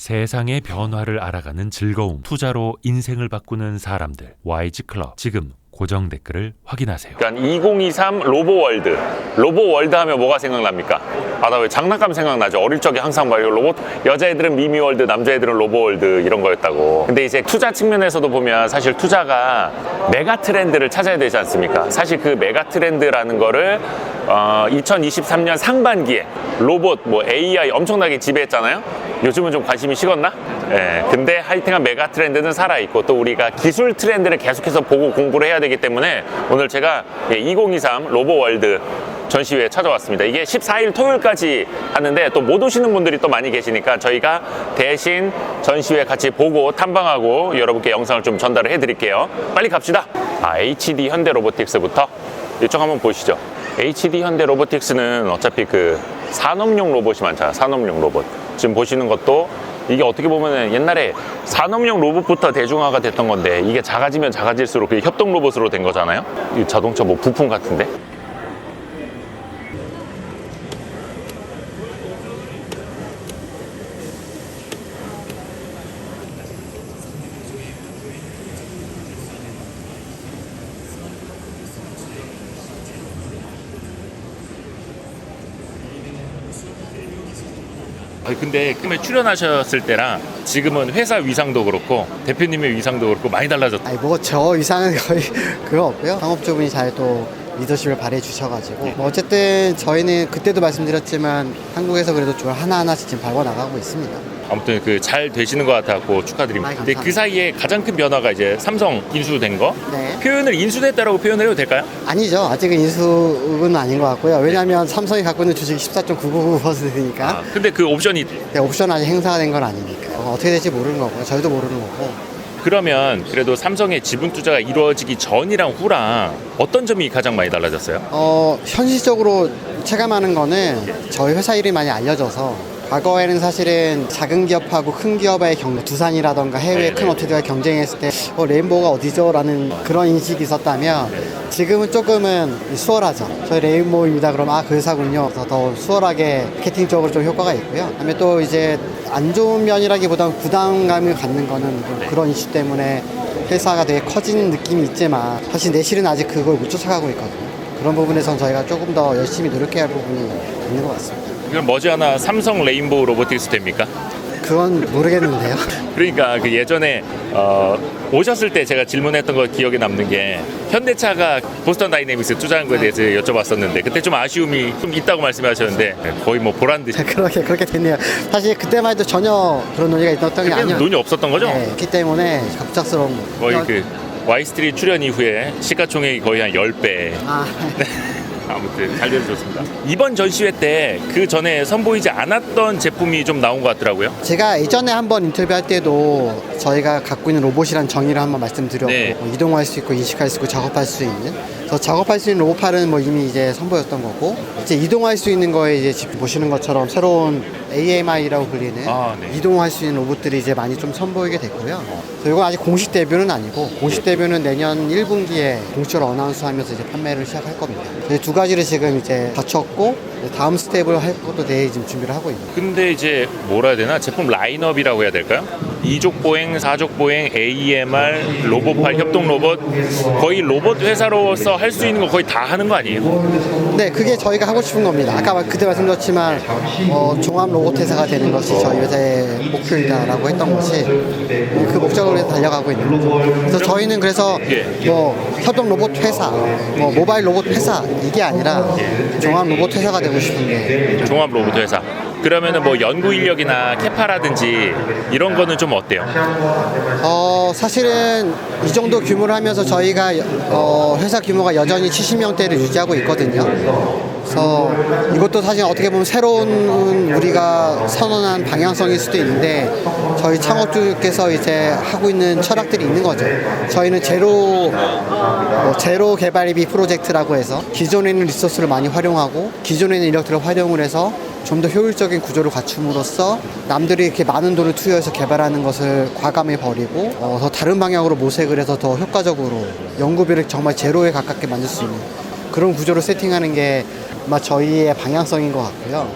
세상의 변화를 알아가는 즐거움, 투자로 인생을 바꾸는 사람들. YG클럽, 지금 고정 댓글을 확인하세요. 그러니까 2023 로보월드. 로보월드 하면 뭐가 생각납니까? 아, 나 왜 장난감 생각나죠? 어릴 적에 항상 막 로봇, 여자애들은 미미월드, 남자애들은 로보월드 이런 거였다고. 근데 이제 투자 측면에서도 보면 사실 투자가 메가 트렌드를 찾아야 되지 않습니까? 사실 그 메가 트렌드라는 거를 2023년 상반기에 로봇, 뭐 AI 엄청나게 지배했잖아요. 요즘은 좀 관심이 식었나? 예, 근데 하여튼간 메가 트렌드는 살아있고, 또 우리가 기술 트렌드를 계속해서 보고 공부를 해야 되기 때문에 오늘 제가 2023 로보월드 전시회에 찾아왔습니다. 이게 14일 토요일까지 하는데 또 못 오시는 분들이 또 많이 계시니까 저희가 대신 전시회 같이 보고 탐방하고 여러분께 영상을 좀 전달을 해드릴게요. 빨리 갑시다. HD 현대 로보틱스부터 이쪽 한번 보시죠. HD 현대 로보틱스는 어차피 그 산업용 로봇이 많잖아. 산업용 로봇. 지금 보시는 것도 이게 어떻게 보면 옛날에 산업용 로봇부터 대중화가 됐던 건데, 이게 작아지면 작아질수록 그게 협동 로봇으로 된 거잖아요. 이 자동차 뭐 부품 같은데. 근데 처음에 출연하셨을 때랑 지금은 회사 위상도 그렇고 대표님의 위상도 그렇고 많이 달라졌다. 아니 뭐 저 위상은 거의 그거 없고요. 상업주분이 잘 또 리더십을 발휘해 주셔가지고 뭐 어쨌든 저희는 그때도 말씀드렸지만 한국에서 그래도 좀 하나하나씩 지금 밟아 나가고 있습니다. 아무튼 그 잘 되시는 것 같아서 축하드립니다. 근데 그 사이에 가장 큰 변화가 이제 삼성 인수된 거. 네. 표현을 인수됐다라고 표현을 해도 될까요? 아니죠. 아직은 인수는 아닌 것 같고요. 왜냐하면 삼성이 갖고 있는 주식이 14.999%니까 근데 그 옵션이 옵션 아직 행사가 된 건 아니니까 어떻게 될지 모르는 거고요. 저희도 모르는 거고. 그러면 그래도 삼성의 지분 투자가 이루어지기 전이랑 후랑 어떤 점이 가장 많이 달라졌어요? 현실적으로 체감하는 거는 저희 회사 이름이 많이 알려져서, 과거에는 사실은 작은 기업하고 큰 기업의 두산이라던가 해외 큰 업체들과 경쟁했을 때 레인보우가 어디죠? 라는 그런 인식이 있었다면 지금은 조금은 수월하죠. 저희 레인보우입니다. 그럼 그 회사군요. 그래서 더 수월하게 마케팅적으로 좀 효과가 있고요. 그다음에 또 이제 안 좋은 면이라기보다는 부담감을 갖는 거는 그런 이슈 때문에 회사가 되게 커지는 느낌이 있지만 사실 내실은 아직 그걸 못 쫓아가고 있거든요. 그런 부분에선 저희가 조금 더 열심히 노력해야 할 부분이 있는 것 같습니다. 그럼 머지않아 삼성 레인보우 로보틱스 됩니까? 그건 모르겠는데요. 그러니까 그 예전에 오셨을 때 제가 질문했던 거 기억에 남는 게, 현대차가 보스턴 다이내믹스 투자한 거에 대해서 여쭤봤었는데 그때 좀 아쉬움이 좀 있다고 말씀하셨는데 거의 뭐 보란 듯이 그렇게 됐네요. 사실 그때만 해도 전혀 그런 논의가 있었던 게 아니었어요. 돈이 없었던 거죠? 네, 그렇기 때문에 갑작스러운 거의 그 와이스트리트 출연 이후에 시가총액이 거의 한 10배. 아무튼 잘 돼서 좋습니다. 이번 전시회 때 그 전에 선보이지 않았던 제품이 좀 나온 것 같더라고요. 제가 예전에 한번 인터뷰할 때도 저희가 갖고 있는 로봇이란 정의를 한번 말씀드렸고, 네. 이동할 수 있고 인식할 수 있고 작업할 수 있는, 그래서 작업할 수 있는 로봇팔은 뭐 이미 이제 선보였던 거고, 이제 이동할 수 있는 거에 이제 지금 보시는 것처럼 새로운 AMI라고 불리는 네. 이동할 수 있는 로봇들이 이제 많이 좀 선보이게 됐고요. 이건 아직 공식 데뷔는 아니고, 공식 데뷔는 내년 1분기에 공식적으로 어나운스하면서 이제 판매를 시작할 겁니다. 이 두 가지를 지금 이제 갖췄고 다음 스텝을 할 것도 내일 지금 준비를 하고 있는. 근데 이제 뭐라 해야 되나, 제품 라인업이라고 해야 될까요? 2족 보행, 4족 보행, AMR, 로봇팔, 협동 로봇, 거의 로봇 회사로서 할 수 있는 거 거의 다 하는 거 아니에요? 네, 그게 저희가 하고 싶은 겁니다. 아까 그때 말씀드렸지만 종합 로봇 회사가 되는 것이 저희 회사의 목표이다라고 했던 것이 그 목적으로 해서 달려가고 있는 거죠. 그래서 저희는 그래서 뭐 협동 로봇 회사, 뭐 모바일 로봇 회사 이게 아니라 종합 로봇 회사가 되고 싶은 게. 종합 로봇 회사. 그러면은 뭐 연구 인력이나 캐파라든지 이런 거는 좀 어때요? 사실은 이 정도 규모를 하면서 저희가 회사 규모가 여전히 70명대를 유지하고 있거든요. 그래서 이것도 사실 어떻게 보면 새로운 우리가 선언한 방향성일 수도 있는데, 저희 창업주께서 이제 하고 있는 철학들이 있는 거죠. 저희는 제로 개발비 프로젝트라고 해서 기존에 있는 리소스를 많이 활용하고 기존에 있는 인력들을 활용을 해서 좀 더 효율적인 구조를 갖춤으로써 남들이 이렇게 많은 돈을 투여해서 개발하는 것을 과감히 버리고 더 다른 방향으로 모색을 해서 더 효과적으로 연구비를 정말 제로에 가깝게 만들 수 있는 그런 구조를 세팅하는 게 아마 저희의 방향성인 것 같고요.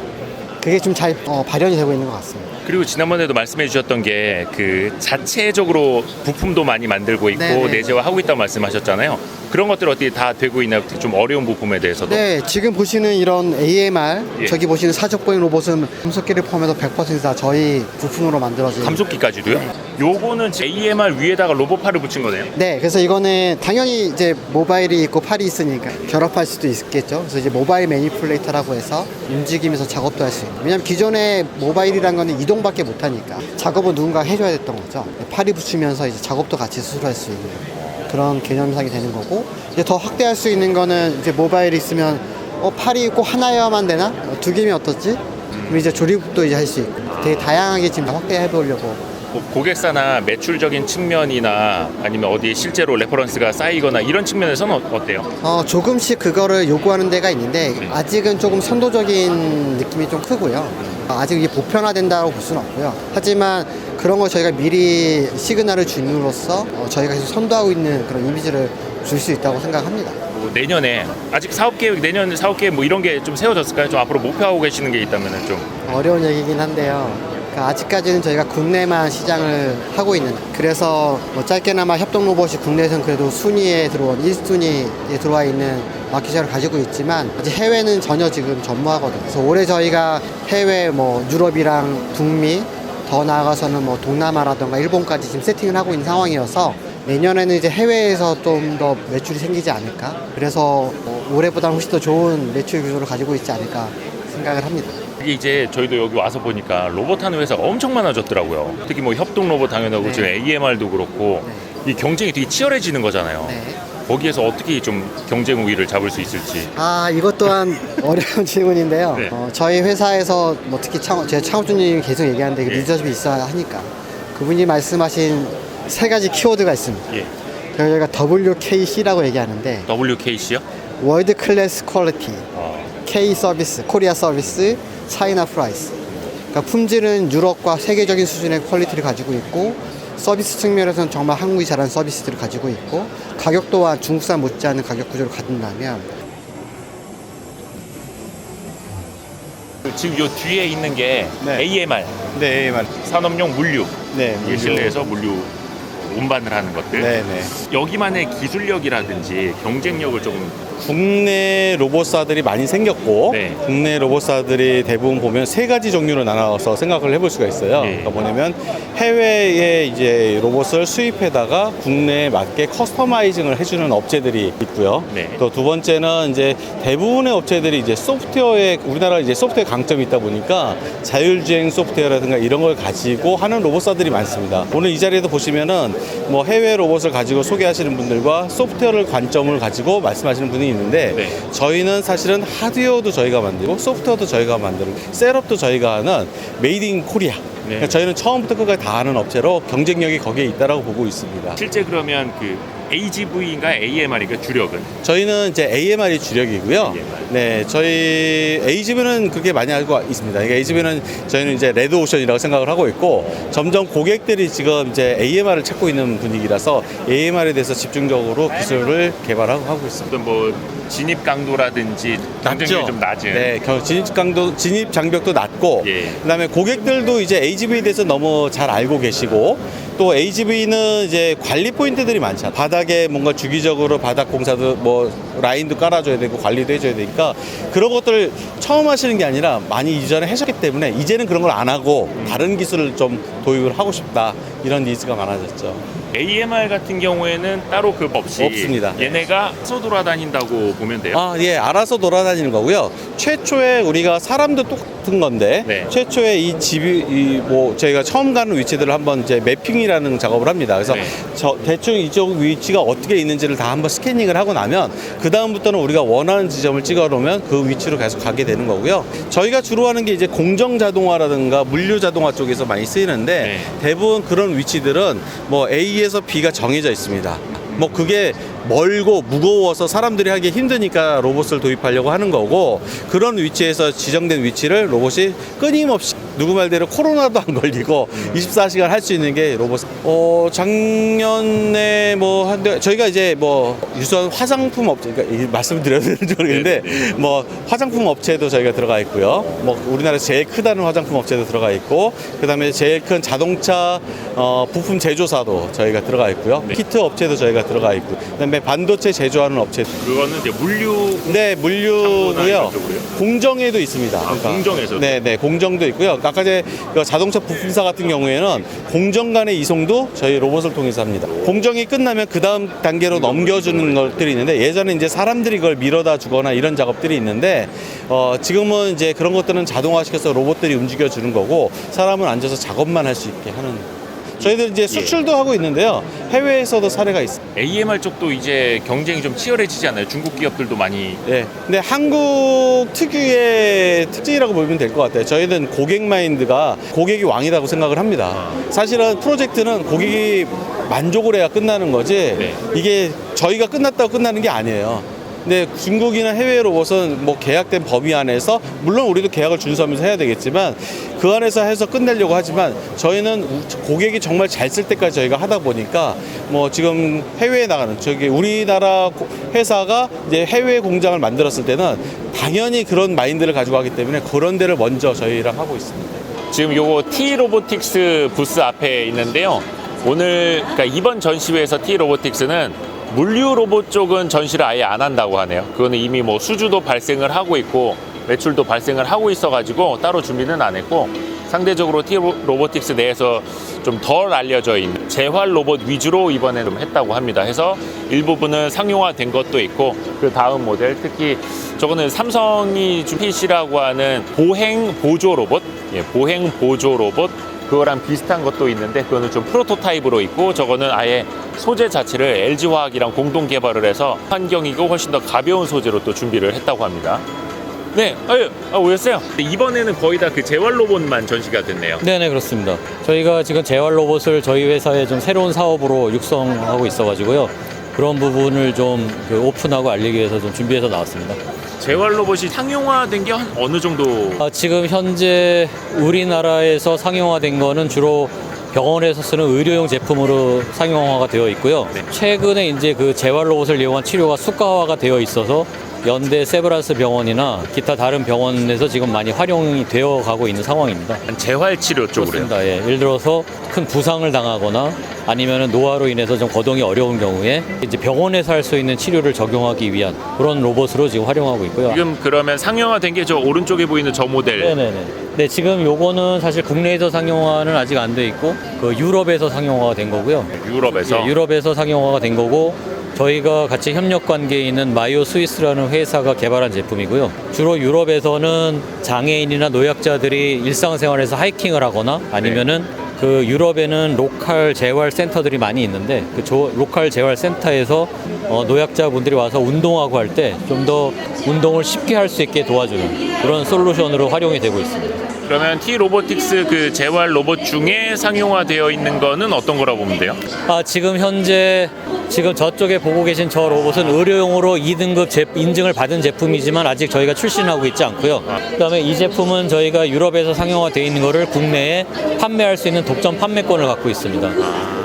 그게 좀 잘 발현이 되고 있는 것 같습니다. 그리고 지난번에도 말씀해 주셨던 게 그 자체적으로 부품도 많이 만들고 있고 네네. 내재화하고 있다고 말씀하셨잖아요. 그런 것들 어떻게 다 되고 있나요? 좀 어려운 부품에 대해서도. 네, 지금 보시는 이런 AMR, 예. 저기 보시는 사족보행 로봇은 감속기를 포함해서 100%다 저희 부품으로 만들어진. 감속기까지도요? 요거는 AMR 위에다가 로봇팔을 붙인 거네요. 네, 그래서 이거는 당연히 이제 모바일이 있고 팔이 있으니까 결합할 수도 있겠죠. 그래서 이제 모바일 매니플레이터라고 해서 움직이면서 작업도 할 수 있고. 왜냐면 기존에 모바일이란 거는 이동밖에 못 하니까 작업은 누군가 해줘야 됐던 거죠. 팔이 붙이면서 이제 작업도 같이 수술할 수 있는 그런 개념상이 되는 거고, 이제 더 확대할 수 있는 거는 이제 모바일이 있으면 팔이 꼭 하나여야만 되나? 두 개면 어떻지? 그럼 이제 조립도 이제 할 수 있고 되게 다양하게 지금 확대해 보려고. 뭐 고객사나 매출적인 측면이나 아니면 어디에 실제로 레퍼런스가 쌓이거나 이런 측면에서는 어때요? 조금씩 그거를 요구하는 데가 있는데 아직은 조금 선도적인 느낌이 좀 크고요. 아직 이게 보편화된다고 볼 수는 없고요. 하지만 그런 거 저희가 미리 시그널을 줌으로써 저희가 계속 선도하고 있는 그런 이미지를 줄 수 있다고 생각합니다. 뭐 내년에 아직 사업계획 내년 사업계획 뭐 이런 게 좀 세워졌을까요? 좀 앞으로 목표하고 계시는 게 있다면은 좀. 어려운 얘기긴 한데요. 그러니까 아직까지는 저희가 국내만 시장을 하고 있는, 그래서 뭐 짧게나마 협동 로봇이 국내에서는 그래도 순위에 들어온 1순위에 들어와 있는 마켓시장을 가지고 있지만 아직 해외는 전혀 지금 전무하거든요. 그래서 올해 저희가 해외 뭐 유럽이랑 북미, 더 나아가서는 뭐 동남아라던가 일본까지 지금 세팅을 하고 있는 상황이어서 내년에는 이제 해외에서 좀 더 매출이 생기지 않을까. 그래서 올해보다는 훨씬 더 좋은 매출 구조를 가지고 있지 않을까 생각을 합니다. 이게 이제 저희도 여기 와서 보니까 로봇 하는 회사가 엄청 많아졌더라고요. 특히 뭐 협동 로봇 당연하고 네. 지금 AMR도 그렇고 이 경쟁이 되게 치열해지는 거잖아요. 네. 거기에서 어떻게 좀 경쟁 우위를 잡을 수 있을지. 이것 또한 어려운 질문인데요. 네. 저희 회사에서 뭐 특히 제 창업주님이 계속 얘기하는데 예. 리더십이 있어야 하니까 그분이 말씀하신 세 가지 키워드가 있습니다. 예. 저희가 WKC라고 얘기하는데 WKC요? 월드 클래스 퀄리티, K 서비스, 코리아 서비스, 차이나 프라이스. 그러니까 품질은 유럽과 세계적인 수준의 퀄리티를 가지고 있고 서비스 측면에서는 정말 한국이 잘하는 서비스들을 가지고 있고 가격 또한 중국산 못지않은 가격 구조를 갖는다면 지금 요 뒤에 있는 게 네. AMR 네, 맞. 산업용 물류. 네, 이게 실내에서 물류 운반을 하는 것들. 네, 네. 여기만의 기술력이라든지 경쟁력을 조금. 국내 로봇사들이 많이 생겼고 네. 국내 로봇사들이 대부분 보면 세 가지 종류로 나눠서 생각을 해볼 수가 있어요. 예. 그러니까 뭐냐면 해외에 이제 로봇을 수입해다가 국내에 맞게 커스터마이징을 해주는 업체들이 있고요. 네. 또 두 번째는 이제 대부분의 업체들이 이제 소프트웨어에 우리나라 이제 소프트웨어 강점이 있다 보니까 자율주행 소프트웨어라든가 이런 걸 가지고 하는 로봇사들이 많습니다. 오늘 이 자리에도 보시면은 뭐 해외 로봇을 가지고 소개하시는 분들과 소프트웨어를 관점을 가지고 말씀하시는 분이 있는데 네. 저희는 사실은 하드웨어도 저희가 만들고 소프트웨어도 저희가 만들고 셋업도 저희가 하는 메이드 인 코리아. 그러니까 저희는 처음부터 끝까지 다 하는 업체로 경쟁력이 거기에 있다라고 보고 있습니다. 실제 그러면 그 AGV인가 AMR인가 주력은? 저희는 이제 AMR이 주력이고요. AMR. 네, 저희 AGV는 그렇게 많이 알고 있습니다. 그러니까 AGV는 저희는 이제 레드오션이라고 생각을 하고 있고 점점 고객들이 지금 이제 AMR을 찾고 있는 분위기라서 AMR에 대해서 집중적으로 기술을 개발하고 하고 있습니다. 어떤 뭐 진입 강도라든지 경쟁력이 좀 낮은. 네, 진입 장벽도 낮고, 예. 그다음에 고객들도 이제 AGV에 대해서 너무 잘 알고 계시고, 또 AGV는 이제 관리 포인트들이 많잖아요. 바닥에 뭔가 주기적으로 바닥 공사도 뭐 라인도 깔아줘야 되고 관리도 해줘야 되니까 그런 것들을 처음 하시는 게 아니라 많이 이전에 하셨기 때문에 이제는 그런 걸 안 하고 다른 기술을 좀 도입을 하고 싶다 이런 니즈가 많아졌죠. AMR 같은 경우에는 따로 그 없이 없습니다. 얘네가 서 돌아다닌다고 보면 돼요. 예, 알아서 돌아다니는 거고요. 최초에 우리가 사람도 똑같은 건데, 네. 최초에 이 집이, 저희가 처음 가는 위치들을 한번 이제 매핑이라는 작업을 합니다. 그래서 네. 대충 이쪽 위치가 어떻게 있는지를 다 한번 스캐닝을 하고 나면, 그다음부터는 우리가 원하는 지점을 찍어 놓으면 그 위치로 계속 가게 되는 거고요. 저희가 주로 하는 게 이제 공정 자동화라든가 물류 자동화 쪽에서 많이 쓰이는데, 네. 대부분 그런 위치들은 뭐 A에서 B가 정해져 있습니다. 뭐 그게 멀고 무거워서 사람들이 하기 힘드니까 로봇을 도입하려고 하는 거고, 그런 위치에서 지정된 위치를 로봇이 끊임없이 누구 말대로 코로나도 안 걸리고 24시간 할 수 있는 게 로봇. 작년에 저희가 이제 유수한 화장품 업체, 그러니까 말씀드려야 되는지 모르겠는데 화장품 업체도 저희가 들어가 있고요. 우리나라에서 제일 크다는 화장품 업체도 들어가 있고, 그다음에 제일 큰 자동차 부품 제조사도 저희가 들어가 있고요. 키트 업체도 저희가 들어가 있고, 그다음에 반도체 제조하는 업체. 그거는 이제 물류. 네, 물류고요. 공정에도 있습니다. 공정에서. 네, 공정도 있고요. 아까 그 자동차 부품사 같은 경우에는 공정 간의 이송도 저희 로봇을 통해서 합니다. 공정이 끝나면 그 다음 단계로 넘겨주는 것들이 있는데, 예전에 이제 사람들이 그걸 밀어다 주거나 이런 작업들이 있는데, 지금은 이제 그런 것들은 자동화시켜서 로봇들이 움직여주는 거고, 사람은 앉아서 작업만 할 수 있게 하는. 저희들 이제 수출도 하고 있는데요. 해외에서도 사례가 있습니다. AMR 쪽도 이제 경쟁이 좀 치열해지지 않나요? 중국 기업들도 많이. 네. 근데 한국 특유의 특징이라고 보면 될 것 같아요. 저희는 고객 마인드가 고객이 왕이라고 생각을 합니다. 사실은 프로젝트는 고객이 만족을 해야 끝나는 거지, 이게 저희가 끝났다고 끝나는 게 아니에요. 근데 중국이나 해외 로봇은 계약된 범위 안에서, 물론 우리도 계약을 준수하면서 해야 되겠지만 그 안에서 해서 끝내려고 하지만, 저희는 고객이 정말 잘 쓸 때까지 저희가 하다 보니까 지금 해외에 나가는 우리나라 회사가 이제 해외 공장을 만들었을 때는 당연히 그런 마인드를 가지고 하기 때문에 그런 데를 먼저 저희랑 하고 있습니다. 지금 요거 T-로보틱스 부스 앞에 있는데요. 그러니까 이번 전시회에서 T-로보틱스는 물류 로봇 쪽은 전시를 아예 안 한다고 하네요. 그거는 이미 수주도 발생을 하고 있고 매출도 발생을 하고 있어가지고 따로 준비는 안 했고, 상대적으로 T-로보틱스 내에서 좀 덜 알려져 있는 재활 로봇 위주로 이번에 좀 했다고 합니다. 해서 일부분은 상용화된 것도 있고, 그 다음 모델, 특히 저거는 삼성이 PC라고 하는 보행 보조 로봇, 보행 보조 로봇, 그거랑 비슷한 것도 있는데 그거는 좀 프로토타입으로 있고, 저거는 아예 소재 자체를 LG화학이랑 공동 개발을 해서 환경이고 훨씬 더 가벼운 소재로 또 준비를 했다고 합니다. 네, 오셨어요? 이번에는 거의 다 그 재활 로봇만 전시가 됐네요. 네네, 그렇습니다. 저희가 지금 재활 로봇을 저희 회사에 좀 새로운 사업으로 육성하고 있어가지고요. 그런 부분을 좀 오픈하고 알리기 위해서 좀 준비해서 나왔습니다. 재활 로봇이 상용화된 게 한 어느 정도? 지금 현재 우리나라에서 상용화된 거는 주로 병원에서 쓰는 의료용 제품으로 상용화가 되어 있고요. 최근에 이제 그 재활 로봇을 이용한 치료가 수가화가 되어 있어서 연대 세브란스 병원이나 기타 다른 병원에서 지금 많이 활용이 되어 가고 있는 상황입니다. 재활 치료 쪽으로요? 그렇습니다. 예. 예를 들어서 큰 부상을 당하거나 아니면 노화로 인해서 좀 거동이 어려운 경우에 이제 병원에서 할 수 있는 치료를 적용하기 위한 그런 로봇으로 지금 활용하고 있고요. 지금 그러면 상용화된 게 저 오른쪽에 보이는 저 모델. 네네네. 네, 지금 요거는 사실 국내에서 상용화는 아직 안 돼 있고 유럽에서 상용화가 된 거고요. 유럽에서? 예, 유럽에서 상용화가 된 거고, 저희가 같이 협력 관계에 있는 마이오 스위스라는 회사가 개발한 제품이고요. 주로 유럽에서는 장애인이나 노약자들이 일상생활에서 하이킹을 하거나 아니면은 그 유럽에는 로컬 재활 센터들이 많이 있는데 그 로컬 재활 센터에서 노약자분들이 와서 운동하고 할 때 좀 더 운동을 쉽게 할 수 있게 도와주는 그런 솔루션으로 활용이 되고 있습니다. 그러면 T-로보틱스 그 재활 로봇 중에 상용화되어 있는 거는 어떤 거라고 보면 돼요? 지금 현재 저쪽에 보고 계신 저 로봇은 의료용으로 2등급 인증을 받은 제품이지만 아직 저희가 출시하고 있지 않고요. 그다음에 이 제품은 저희가 유럽에서 상용화되어 있는 거를 국내에 판매할 수 있는 독점 판매권을 갖고 있습니다.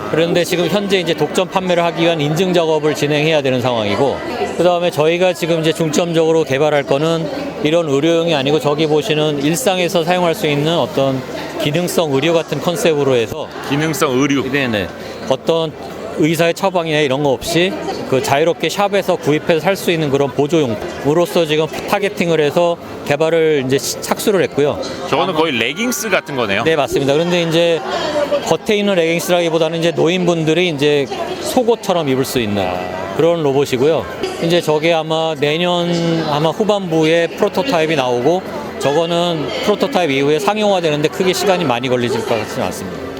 그런데 지금 현재 이제 독점 판매를 하기 위한 인증 작업을 진행해야 되는 상황이고, 그다음에 저희가 지금 이제 중점적으로 개발할 거는 이런 의료용이 아니고 저기 보시는 일상에서 사용할 수 있는 어떤 기능성 의료 같은 컨셉으로 해서 기능성 의류. 네네. 어떤 의사의 처방이나 이런 거 없이 그 자유롭게 샵에서 구입해서 살 수 있는 그런 보조용으로서 지금 타겟팅을 해서 개발을 이제 착수를 했고요. 저거는 거의 레깅스 같은 거네요. 네, 맞습니다. 그런데 이제 겉에 있는 레깅스라기보다는 이제 노인분들이 이제 속옷처럼 입을 수 있는 그런 로봇이고요. 이제 저게 아마 내년 후반부에 프로토타입이 나오고, 저거는 프로토타입 이후에 상용화되는데 크게 시간이 많이 걸리질 것 같지는 않습니다.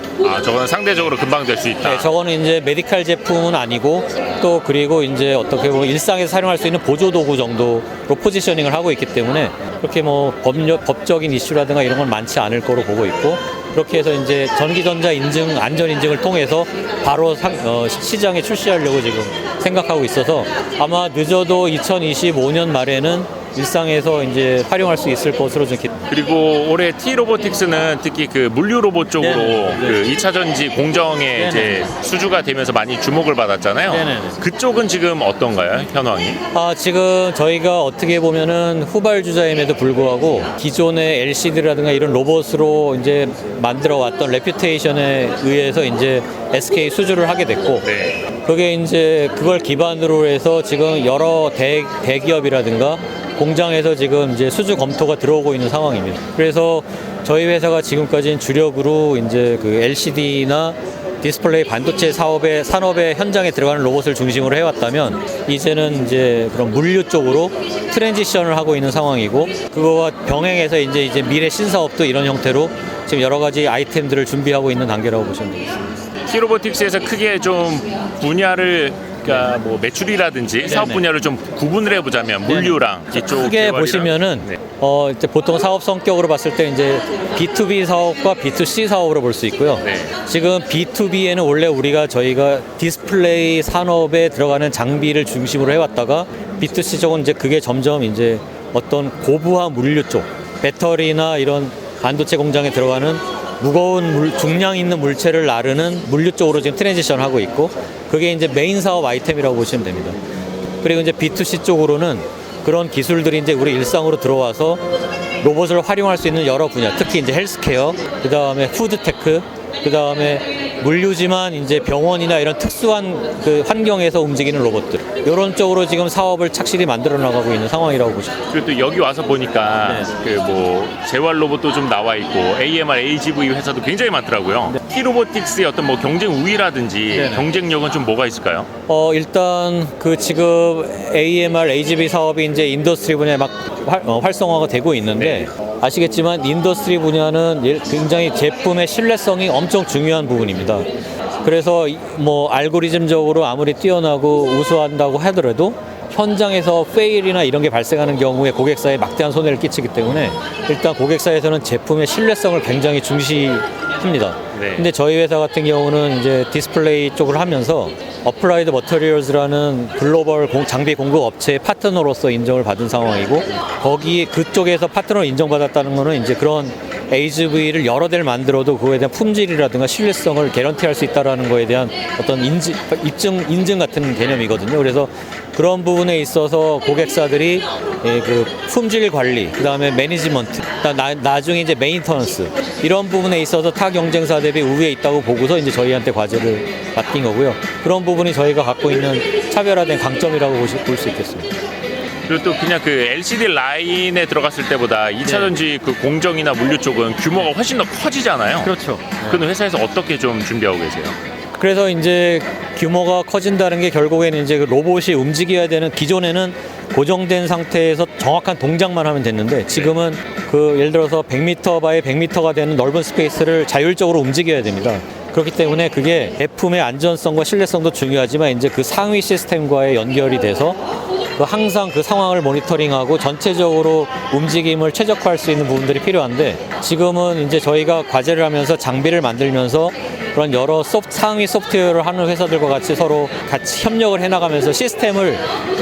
저거는 상대적으로 금방 될 수 있다. 네, 저거는 이제 메디칼 제품은 아니고, 또 그리고 이제 어떻게 보면 일상에서 사용할 수 있는 보조 도구 정도로 포지셔닝을 하고 있기 때문에 그렇게 법적인 이슈라든가 이런 건 많지 않을 거로 보고 있고, 그렇게 해서 이제 전기전자 인증, 안전 인증을 통해서 바로 시장에 출시하려고 지금 생각하고 있어서 아마 늦어도 2025년 말에는 일상에서 이제 활용할 수 있을 것으로 좀 그리고 올해 T-로보틱스는 특히 그 물류 로봇 쪽으로 네네. 그 2차 전지 공정에 네네. 이제 수주가 되면서 많이 주목을 받았잖아요. 네네. 그쪽은 지금 어떤가요, 현황이? 지금 저희가 어떻게 보면은 후발주자임에도 불구하고 기존의 LCD라든가 이런 로봇으로 이제 만들어 왔던 레퓨테이션에 의해서 이제 SK 수주를 하게 됐고 네. 그게 이제 그걸 기반으로 해서 지금 여러 대기업이라든가 공장에서 지금 이제 수주 검토가 들어오고 있는 상황입니다. 그래서 저희 회사가 지금까지는 주력으로 이제 그 LCD나 디스플레이 반도체 산업의 현장에 들어가는 로봇을 중심으로 해왔다면 이제는 이제 그런 물류 쪽으로 트랜지션을 하고 있는 상황이고 그거와 병행해서 이제 미래 신사업도 이런 형태로 지금 여러 가지 아이템들을 준비하고 있는 단계라고 보시면 되겠습니다. T-로보틱스에서 크게 좀 분야를 그러니까 뭐 매출이라든지 사업 분야를 좀 구분을 해보자면 물류랑 이쪽 크게 개발이랑. 보시면은 네. 이제 보통 사업 성격으로 봤을 때 이제 B2B 사업과 B2C 사업으로 볼 수 있고요. 네. 지금 B2B에는 원래 저희가 디스플레이 산업에 들어가는 장비를 중심으로 해왔다가 B2C 쪽은 이제 그게 점점 이제 어떤 고부하 물류 쪽, 배터리나 이런 반도체 공장에 들어가는 무거운 중량 있는 물체를 나르는 물류 쪽으로 지금 트랜지션 하고 있고 그게 이제 메인 사업 아이템이라고 보시면 됩니다. 그리고 이제 B2C 쪽으로는 그런 기술들이 이제 우리 일상으로 들어와서 로봇을 활용할 수 있는 여러 분야, 특히 이제 헬스케어, 그 다음에 푸드테크, 그 다음에 물류지만 이제 병원이나 이런 특수한 그 환경에서 움직이는 로봇들 이런 쪽으로 지금 사업을 착실히 만들어 나가고 있는 상황이라고 보시면 됩니다. 그리고 또 여기 와서 보니까 네. 그 뭐 재활 로봇도 좀 나와 있고 AMR, AGV 회사도 굉장히 많더라고요. T-로보틱스의 어떤 뭐 경쟁 우위라든지 네네. 경쟁력은 좀 뭐가 있을까요? 일단 그 지금 AMR, AGV 사업이 이제 인더스트리 분야에 막 활성화가 되고 있는데 아시겠지만 인더스트리 분야는 굉장히 제품의 신뢰성이 엄청 중요한 부분입니다. 그래서 뭐 알고리즘적으로 아무리 뛰어나고 우수한다고 하더라도 현장에서 페일이나 이런 게 발생하는 경우에 고객사에 막대한 손해를 끼치기 때문에 일단 고객사에서는 제품의 신뢰성을 굉장히 중시합니다. 네. 근데 저희 회사 같은 경우는 이제 디스플레이 쪽을 하면서 어플라이드 머터리얼즈라는 글로벌 장비 공급 업체의 파트너로서 인정을 받은 상황이고 거기 그쪽에서 파트너 인정받았다는 거는 이제 그런 AGV를 여러 대를 만들어도 그거에 대한 품질이라든가 신뢰성을 개런티할 수 있다라는 거에 대한 어떤 인증 같은 개념이거든요. 그래서 그런 부분에 있어서 고객사들이 그 품질 관리, 그 다음에 매니지먼트, 나중에 이제 메인터넌스 이런 부분에 있어서 타 경쟁사 대비 우위에 있다고 보고서 이제 저희한테 과제를 맡긴 거고요. 그런 부분이 저희가 갖고 있는 차별화된 강점이라고 볼 수 있겠습니다. 그리고 또 그냥 그 LCD 라인에 들어갔을 때보다 2차 전지 그 공정이나 물류 쪽은 규모가 훨씬 더 커지잖아요. 그렇죠. 그럼 회사에서 어떻게 좀 준비하고 계세요? 그래서 이제 규모가 커진다는 게 결국에는 이제 그 로봇이 움직여야 되는 기존에는 고정된 상태에서 정확한 동작만 하면 됐는데 지금은 그 예를 들어서 100m 바이 100m가 되는 넓은 스페이스를 자율적으로 움직여야 됩니다. 그렇기 때문에 그게 제품의 안전성과 신뢰성도 중요하지만 이제 그 상위 시스템과의 연결이 돼서 항상 그 상황을 모니터링하고 전체적으로 움직임을 최적화할 수 있는 부분들이 필요한데 지금은 이제 저희가 과제를 하면서 장비를 만들면서 그런 여러 상위 소프트웨어를 하는 회사들과 같이 서로 같이 협력을 해나가면서 시스템을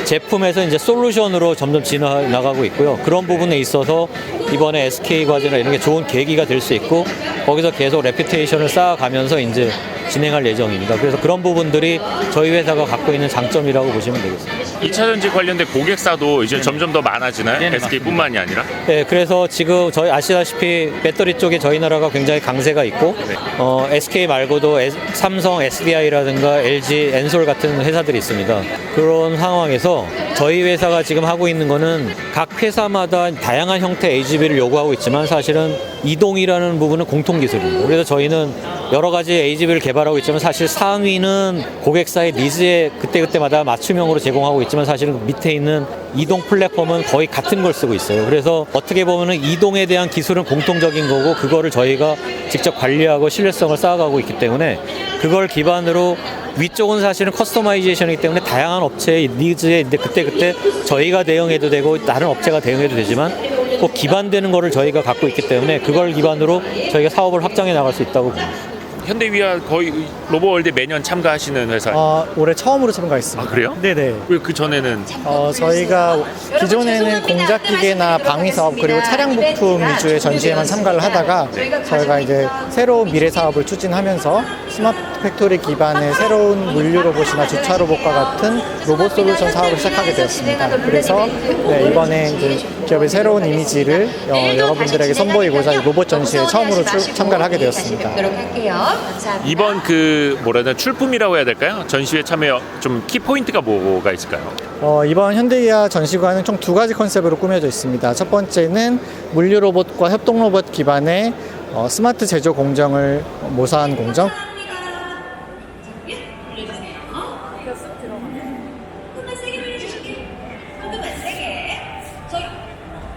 제품에서 이제 솔루션으로 점점 진화해 나가고 있고요. 그런 부분에 있어서 이번에 SK 과제나 이런 게 좋은 계기가 될 수 있고 거기서 계속 레퓨테이션을 쌓아가면서 이제 진행할 예정입니다. 그래서 그런 부분들이 저희 회사가 갖고 있는 장점이라고 보시면 되겠습니다. 2차 전지 관련된 고객사도 이제 점점 더 많아지나요? 네네, SK뿐만이 아니라? 네, 그래서 지금 저희 아시다시피 배터리 쪽에 저희 나라가 굉장히 강세가 있고 SK 말고도 삼성, SDI라든가 LG, 엔솔 같은 회사들이 있습니다. 그런 상황에서 저희 회사가 지금 하고 있는 거는 각 회사마다 다양한 형태의 AGV를 요구하고 있지만 사실은 이동이라는 부분은 공통 기술입니다. 그래서 저희는 여러 가지 AGV를 개발하고 있지만 사실 상위는 고객사의 니즈에 그때그때마다 맞춤형으로 제공하고 있지만 사실은 밑에 있는 이동 플랫폼은 거의 같은 걸 쓰고 있어요. 그래서 어떻게 보면은 이동에 대한 기술은 공통적인 거고 그거를 저희가 직접 관리하고 신뢰성을 쌓아가고 있기 때문에 그걸 기반으로 위쪽은 사실은 커스터마이제이션이기 때문에 다양한 업체의 니즈에 이제 그때그때 저희가 대응해도 되고 다른 업체가 대응해도 되지만 꼭 기반되는 거를 저희가 갖고 있기 때문에 그걸 기반으로 저희가 사업을 확장해 나갈 수 있다고 봅니다. 현대위아 거의 로보월드 매년 참가하시는 회사. 올해 처음으로 참가했습니다. 아, 그래요? 네네. 왜 그 전에는 저희가 기존에는 공작기계나 방위사업 그리고 차량 부품 위주의 전시회만 참가를 하다가 저희가 이제 새로운 미래 사업을 추진하면서 스마트 팩토리 기반의 새로운 물류 로봇이나 주차 로봇과 같은 로봇 솔루션 사업을 시작하게 되었습니다. 그래서 이번에 이제 기업의 새로운 이미지를 여러분들에게 선보이고자 이 로봇 전시회에 처음으로 참가를 하게 되었습니다. 이번 그 뭐라 해야 되나 출품이라고 해야 될까요? 전시회 참여 좀 키포인트가 뭐가 있을까요? 이번 현대기아 전시관은 총 두 가지 컨셉으로 꾸며져 있습니다. 첫 번째는 물류 로봇과 협동 로봇 기반의 스마트 제조 공정을 모사한 공정.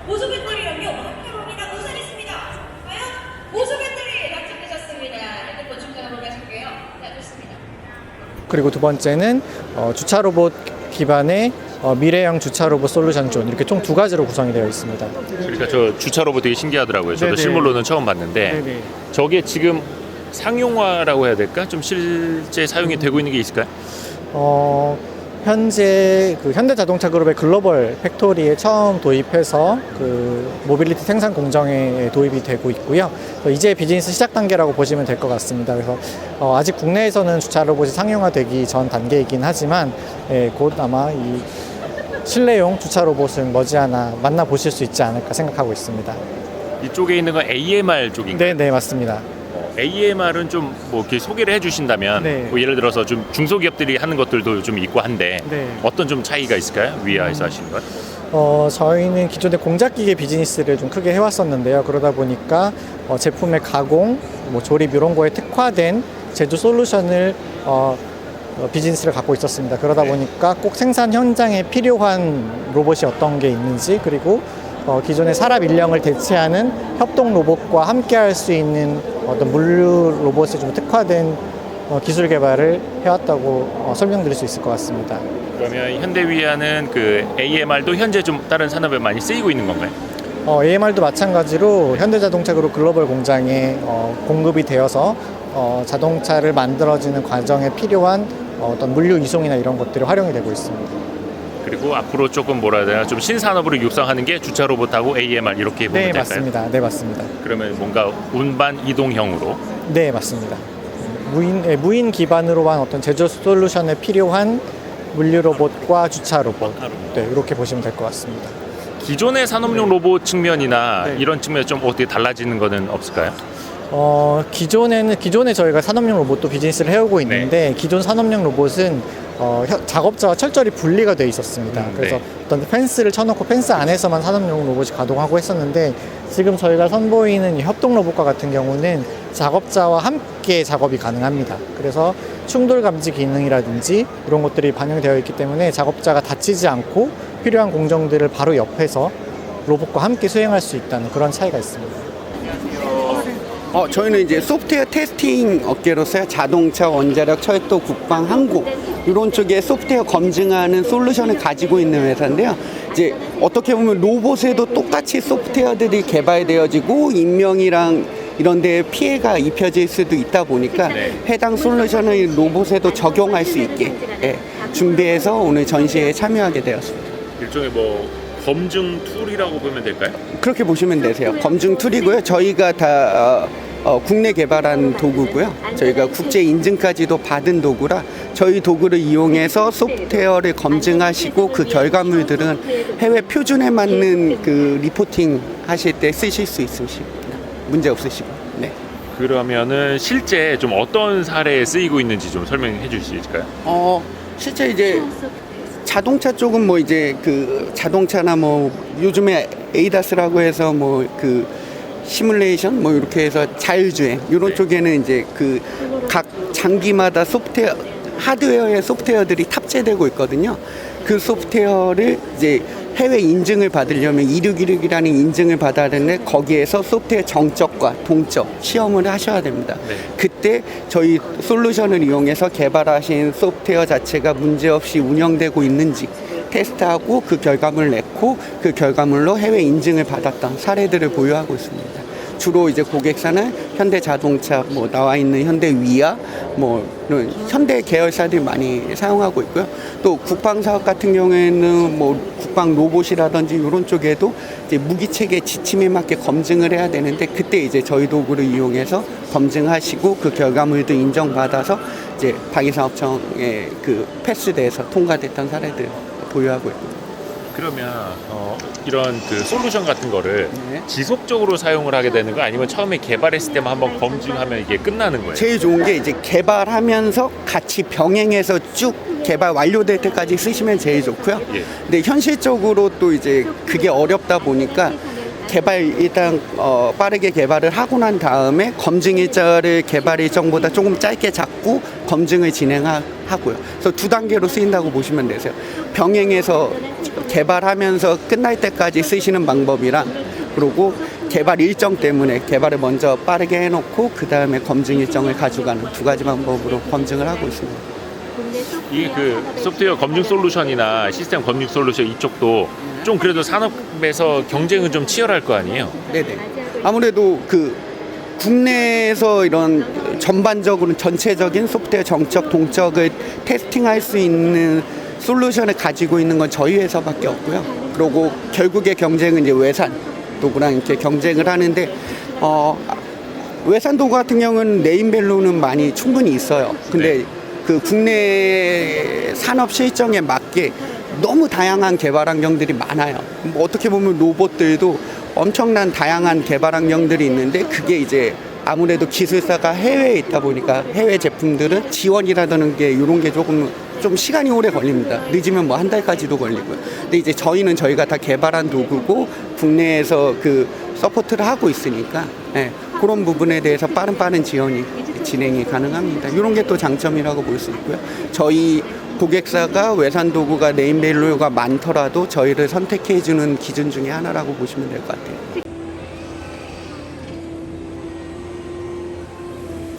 보조 배터리 연료 한표론이나 우산 있습니다. 과연 보조 배터리 납품되셨습니다. 핸드폰 충전하러 가실게요. 네, 좋습니다. 그리고 두 번째는 주차 로봇 기반의 미래형 주차 로봇 솔루션 존, 이렇게 총 두 가지로 구성이 되어 있습니다. 그러니까 저 주차 로봇 되게 신기하더라고요. 저도 네네. 실물로는 처음 봤는데 네네. 저게 지금 상용화라고 해야 될까? 좀 실제 사용이 되고 있는 게 있을까요? 현재 그 현대자동차 그룹의 글로벌 팩토리에 처음 도입해서 그 모빌리티 생산 공정에 도입이 되고 있고요. 이제 비즈니스 시작 단계라고 보시면 될 것 같습니다. 그래서 아직 국내에서는 주차 로봇이 상용화되기 전 단계이긴 하지만 곧 아마 이 실내용 주차 로봇은 머지않아 만나보실 수 있지 않을까 생각하고 있습니다. 이쪽에 있는 건 AMR 쪽인가요? 네, 맞습니다. AMR은 좀 뭐 이렇게 소개를 해주신다면 네. 뭐 예를 들어서 좀 중소기업들이 하는 것들도 좀 있고 한데 네. 어떤 좀 차이가 있을까요? 위아에서 하시는 건? 저희는 기존에 공작기계 비즈니스를 좀 크게 해왔었는데요. 그러다 보니까 제품의 가공, 뭐 조립 이런 거에 특화된 제조 솔루션을 비즈니스를 갖고 있었습니다. 그러다 보니까 꼭 생산 현장에 필요한 로봇이 어떤 게 있는지, 그리고 기존의 사람 인력을 대체하는 협동 로봇과 함께 할 수 있는 어떤 물류 로봇에 좀 특화된 기술 개발을 해왔다고 설명드릴 수 있을 것 같습니다. 그러면 현대위아는 그 AMR도 현재 좀 다른 산업에 많이 쓰이고 있는 건가요? AMR도 마찬가지로 현대자동차 그룹 글로벌 공장에 공급이 되어서 자동차를 만들어지는 과정에 필요한 어떤 물류 이송이나 이런 것들이 활용이 되고 있습니다. 그리고 앞으로 조금 뭐라 해야 되나 좀 신산업으로 육성하는 게 주차 로봇하고 AMR 이렇게 보면 네, 될까요? 맞습니다. 네, 맞습니다. 그러면 뭔가 운반 이동형으로 네, 맞습니다. 무인 기반으로 한 어떤 제조 솔루션에 필요한 물류 로봇과 주차 로봇, 네, 이렇게 보시면 될 것 같습니다. 기존의 산업용 로봇 측면이나 네. 이런 측면에 좀 어떻게 달라지는 거는 없을까요? 기존에 저희가 산업용 로봇도 비즈니스를 해오고 있는데 기존 산업용 로봇은 작업자와 철저히 분리가 돼 있었습니다. 그래서 네. 어떤 펜스를 쳐놓고 펜스 안에서만 산업용 로봇이 가동하고 했었는데 지금 저희가 선보이는 이 협동 로봇과 같은 경우는 작업자와 함께 작업이 가능합니다. 그래서 충돌 감지 기능이라든지 이런 것들이 반영되어 있기 때문에 작업자가 다치지 않고 필요한 공정들을 바로 옆에서 로봇과 함께 수행할 수 있다는 그런 차이가 있습니다. 저희는 이제 소프트웨어 테스팅 업계로서요. 자동차, 원자력, 철도, 국방, 항공 이런 쪽에 소프트웨어 검증하는 솔루션을 가지고 있는 회사인데요. 이제 어떻게 보면 로봇에도 똑같이 소프트웨어들이 개발되어지고 인명이랑 이런 데 피해가 입혀질 수도 있다 보니까 해당 솔루션을 로봇에도 적용할 수 있게 준비해서 오늘 전시회에 참여하게 되었습니다. 일종의 뭐 검증 툴이라고 보면 될까요? 그렇게 보시면 되세요. 검증 툴이고요. 저희가 다 국내 개발한 도구고요. 저희가 국제 인증까지도 받은 도구라 저희 도구를 이용해서 소프트웨어를 검증하시고 그 결과물들은 해외 표준에 맞는 그 리포팅 하실 때 쓰실 수 있으십니다. 문제 없으시고. 네. 그러면은 실제 좀 어떤 사례에 쓰이고 있는지 좀 설명해 주실 수 있을까요? 실제 이제 자동차 쪽은 뭐 이제 그 자동차나 뭐 요즘에 에이다스라고 해서 뭐 그 시뮬레이션 뭐 이렇게 해서 자율주행 이런 쪽에는 이제 그 각 장기마다 소프트웨어 하드웨어의 소프트웨어들이 탑재되고 있거든요. 그 소프트웨어를 이제 해외 인증을 받으려면 266이라는 인증을 받아야 되는데 거기에서 소프트웨어 정적과 동적 시험을 하셔야 됩니다. 그때 저희 솔루션을 이용해서 개발하신 소프트웨어 자체가 문제없이 운영되고 있는지 테스트하고 그 결과물을 냈고 그 결과물로 해외 인증을 받았던 사례들을 보유하고 있습니다. 주로 이제 고객사는 현대자동차, 뭐 나와 있는 현대위아, 뭐 이런 현대 계열사들이 많이 사용하고 있고요. 또 국방 사업 같은 경우에는 뭐 국방 로봇이라든지 이런 쪽에도 이제 무기 체계 지침에 맞게 검증을 해야 되는데, 그때 이제 저희 도구를 이용해서 검증하시고 그 결과물도 인정받아서 이제 방위산업청에 그 패스돼서 통과됐던 사례들 보유하고 있고. 그러면 이런 그 솔루션 같은 거를 네. 지속적으로 사용을 하게 되는 거, 아니면 처음에 개발했을 때만 한번 검증하면 이게 끝나는 거예요? 제일 좋은 게 이제 개발하면서 같이 병행해서 쭉 개발 완료될 때까지 쓰시면 제일 좋고요. 예. 근데 현실적으로 또 이제 그게 어렵다 보니까 개발 일단 빠르게 개발을 하고 난 다음에 검증 일자를 개발 일정보다 조금 짧게 잡고 검증을 진행하고요. 그래서 두 단계로 쓰인다고 보시면 되세요. 병행해서 개발하면서 끝날 때까지 쓰시는 방법이랑, 그리고 개발 일정 때문에 개발을 먼저 빠르게 해놓고 그 다음에 검증 일정을 가져가는 두 가지 방법으로 검증을 하고 있습니다. 이게 그 소프트웨어 검증 솔루션이나 시스템 검증 솔루션 이쪽도 좀 그래도 산업에서 경쟁은 좀 치열할 거 아니에요? 네네. 아무래도 그 국내에서 이런 전반적으로 전체적인 소프트웨어 정적, 동적을 테스팅할 수 있는 솔루션을 가지고 있는 건 저희 회사밖에 없고요. 그리고 결국의 경쟁은 이제 외산 도구랑 이렇게 경쟁을 하는데, 외산 도구 같은 경우는 네임밸류는 많이 충분히 있어요. 근데 네. 그 국내 산업 실정에 맞게 너무 다양한 개발 환경들이 많아요. 뭐 어떻게 보면 로봇들도 엄청난 다양한 개발 환경들이 있는데, 그게 이제 아무래도 기술사가 해외에 있다 보니까 해외 제품들은 지원이라는 게 이런 게 조금 좀 시간이 오래 걸립니다. 늦으면 뭐 한 달까지도 걸리고요. 근데 이제 저희는 저희가 다 개발한 도구고 국내에서 그 서포트를 하고 있으니까, 그런 부분에 대해서 빠른 지원이 진행이 가능합니다. 이런 게 또 장점이라고 볼 수 있고요. 저희 고객사가 외산 도구가 네임밸류가 많더라도 저희를 선택해주는 기준 중에 하나라고 보시면 될 것 같아요.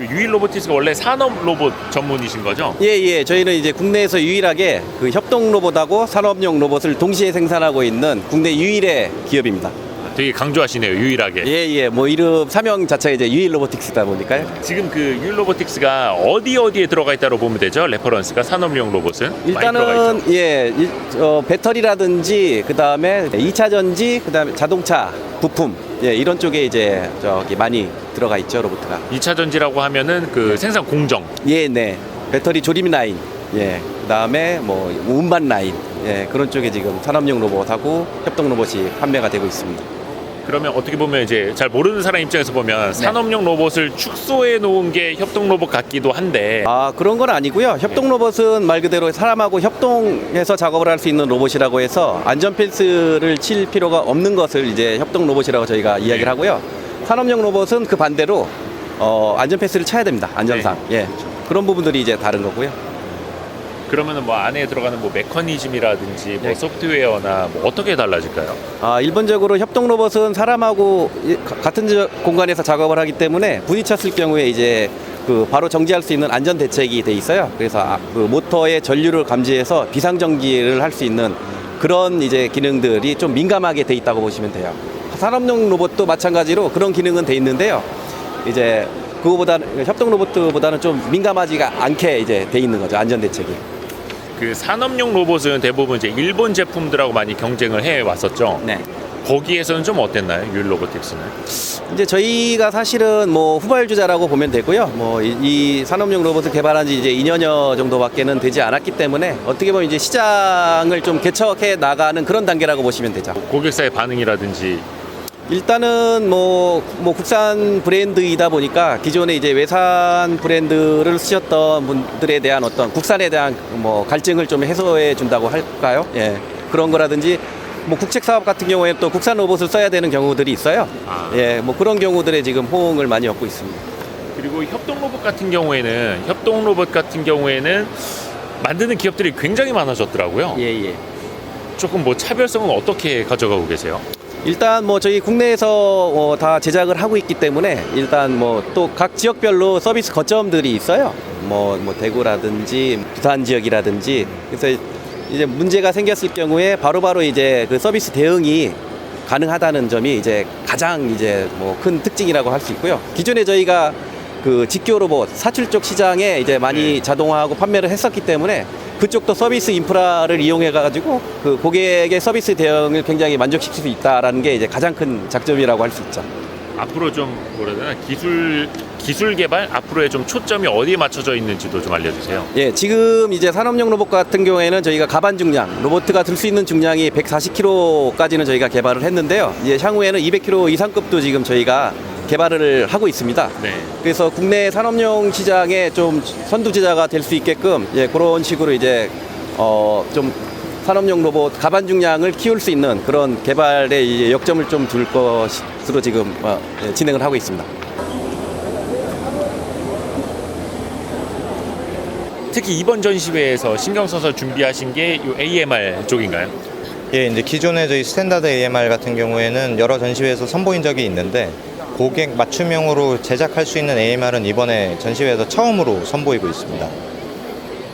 유일 로보티스가 원래 산업 로봇 전문이신 거죠? 예. 저희는 이제 국내에서 유일하게 그 협동 로봇하고 산업용 로봇을 동시에 생산하고 있는 국내 유일의 기업입니다. 되게 강조하시네요, 유일하게. 예. 뭐 이름 사명 자체가 이제 유일 로보틱스다 보니까요. 지금 그 유일 로보틱스가 어디에 들어가 있다고 보면 되죠? 레퍼런스가 산업용 로봇은 많이 들어가 있죠. 일단은 배터리라든지 그다음에 2차 전지, 그다음에 자동차 부품, 이런 쪽에 이제 저기 많이 들어가 있죠, 로봇가. 2차 전지라고 하면은 그 생산 공정. 네. 배터리 조립 라인, 그다음에 뭐 운반 라인, 그런 쪽에 지금 산업용 로봇하고 협동 로봇이 판매가 되고 있습니다. 그러면 어떻게 보면 이제 잘 모르는 사람 입장에서 보면 산업용 로봇을 축소해 놓은 게 협동 로봇 같기도 한데. 그런 건 아니고요. 협동 로봇은 말 그대로 사람하고 협동해서 작업을 할 수 있는 로봇이라고 해서 안전 펜스를 칠 필요가 없는 것을 이제 협동 로봇이라고 저희가 이야기를 하고요. 산업용 로봇은 그 반대로 안전 펜스를 쳐야 됩니다. 안전상. 그런 부분들이 이제 다른 거고요. 그러면은 뭐 안에 들어가는 뭐 메커니즘이라든지 뭐 소프트웨어나 뭐 어떻게 달라질까요? 일반적으로 협동 로봇은 사람하고 같은 공간에서 작업을 하기 때문에 부딪혔을 경우에 이제 그 바로 정지할 수 있는 안전 대책이 돼 있어요. 그래서 그 모터의 전류를 감지해서 비상정지를 할 수 있는 그런 이제 기능들이 좀 민감하게 돼 있다고 보시면 돼요. 산업용 로봇도 마찬가지로 그런 기능은 돼 있는데요. 이제 그거보다는 협동 로봇보다는 좀 민감하지가 않게 이제 돼 있는 거죠, 안전 대책이. 그 산업용 로봇은 대부분 이제 일본 제품들하고 많이 경쟁을 해 왔었죠. 네. 거기에서는 좀 어땠나요, 유일 로보틱스는? 이제 저희가 사실은 뭐 후발주자라고 보면 되고요. 뭐 이 산업용 로봇을 개발한 지 이제 2년여 정도밖에는 되지 않았기 때문에 어떻게 보면 이제 시장을 좀 개척해 나가는 그런 단계라고 보시면 되죠. 고객사의 반응이라든지. 일단은 뭐 국산 브랜드이다 보니까 기존에 이제 외산 브랜드를 쓰셨던 분들에 대한 어떤 국산에 대한 뭐 갈증을 좀 해소해 준다고 할까요? 그런 거라든지 뭐 국책 사업 같은 경우에 또 국산 로봇을 써야 되는 경우들이 있어요. 뭐 그런 경우들에 지금 호응을 많이 얻고 있습니다. 그리고 협동 로봇 같은 경우에는 만드는 기업들이 굉장히 많아졌더라고요. 조금 뭐 차별성은 어떻게 가져가고 계세요? 일단 뭐 저희 국내에서 다 제작을 하고 있기 때문에 일단 뭐 또 각 지역별로 서비스 거점들이 있어요. 뭐 대구라든지 부산 지역이라든지. 그래서 이제 문제가 생겼을 경우에 바로바로 이제 그 서비스 대응이 가능하다는 점이 이제 가장 이제 뭐 큰 특징이라고 할 수 있고요. 기존에 저희가 그 직교 로봇 사출 쪽 시장에 이제 많이 자동화하고 판매를 했었기 때문에 그쪽도 서비스 인프라를 이용해 가지고 그 고객의 서비스 대응을 굉장히 만족시킬 수 있다라는 게 이제 가장 큰 장점이라고 할 수 있죠. 앞으로 좀 뭐라 해야 되나 기술 개발 앞으로의 좀 초점이 어디에 맞춰져 있는지도 좀 알려주세요. 예, 지금 이제 산업용 로봇 같은 경우에는 저희가 가반 중량, 로봇가 들 수 있는 중량이 140kg까지는 저희가 개발을 했는데요. 이제 향후에는 200kg 이상급도 지금 저희가 개발을 하고 있습니다. 네. 그래서 국내 산업용 시장에 좀 선두주자가 될 수 있게끔 그런 식으로 이제 좀 산업용 로봇 가반 중량을 키울 수 있는 그런 개발에 이제 역점을 좀 둘 것으로 지금 진행을 하고 있습니다. 특히 이번 전시회에서 신경 써서 준비하신 게 이 AMR 쪽인가요? 예, 이제 기존의 저희 스탠다드 AMR 같은 경우에는 여러 전시회에서 선보인 적이 있는데 고객 맞춤형으로 제작할 수 있는 AMR은 이번에 전시회에서 처음으로 선보이고 있습니다.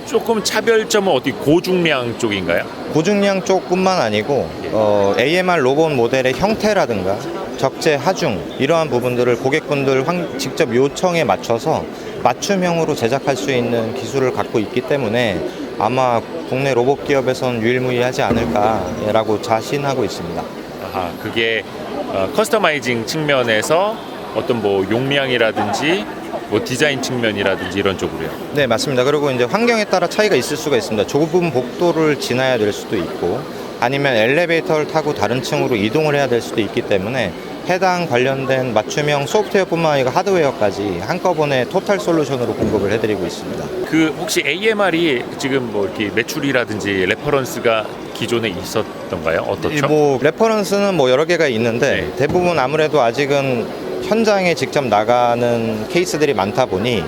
조금 차별점은 어디 고중량 쪽인가요? 고중량 쪽뿐만 아니고 AMR 로봇 모델의 형태라든가 적재, 하중 이러한 부분들을 고객분들 직접 요청에 맞춰서 맞춤형으로 제작할 수 있는 기술을 갖고 있기 때문에 아마 국내 로봇 기업에선 유일무이하지 않을까라고 자신하고 있습니다. 아하, 그게 커스터마이징 측면에서 어떤 뭐 용량이라든지 뭐 디자인 측면이라든지 이런 쪽으로요. 네, 맞습니다. 그리고 이제 환경에 따라 차이가 있을 수가 있습니다. 좁은 복도를 지나야 될 수도 있고 아니면 엘리베이터를 타고 다른 층으로 이동을 해야 될 수도 있기 때문에 해당 관련된 맞춤형 소프트웨어뿐만 아니라 하드웨어까지 한꺼번에 토탈 솔루션으로 공급을 해드리고 있습니다. 그 혹시 AMR이 지금 뭐 이렇게 매출이라든지 레퍼런스가 기존에 있었던가요? 어떻죠? 뭐 레퍼런스는 뭐 여러 개가 있는데 대부분 아무래도 아직은 현장에 직접 나가는 케이스들이 많다 보니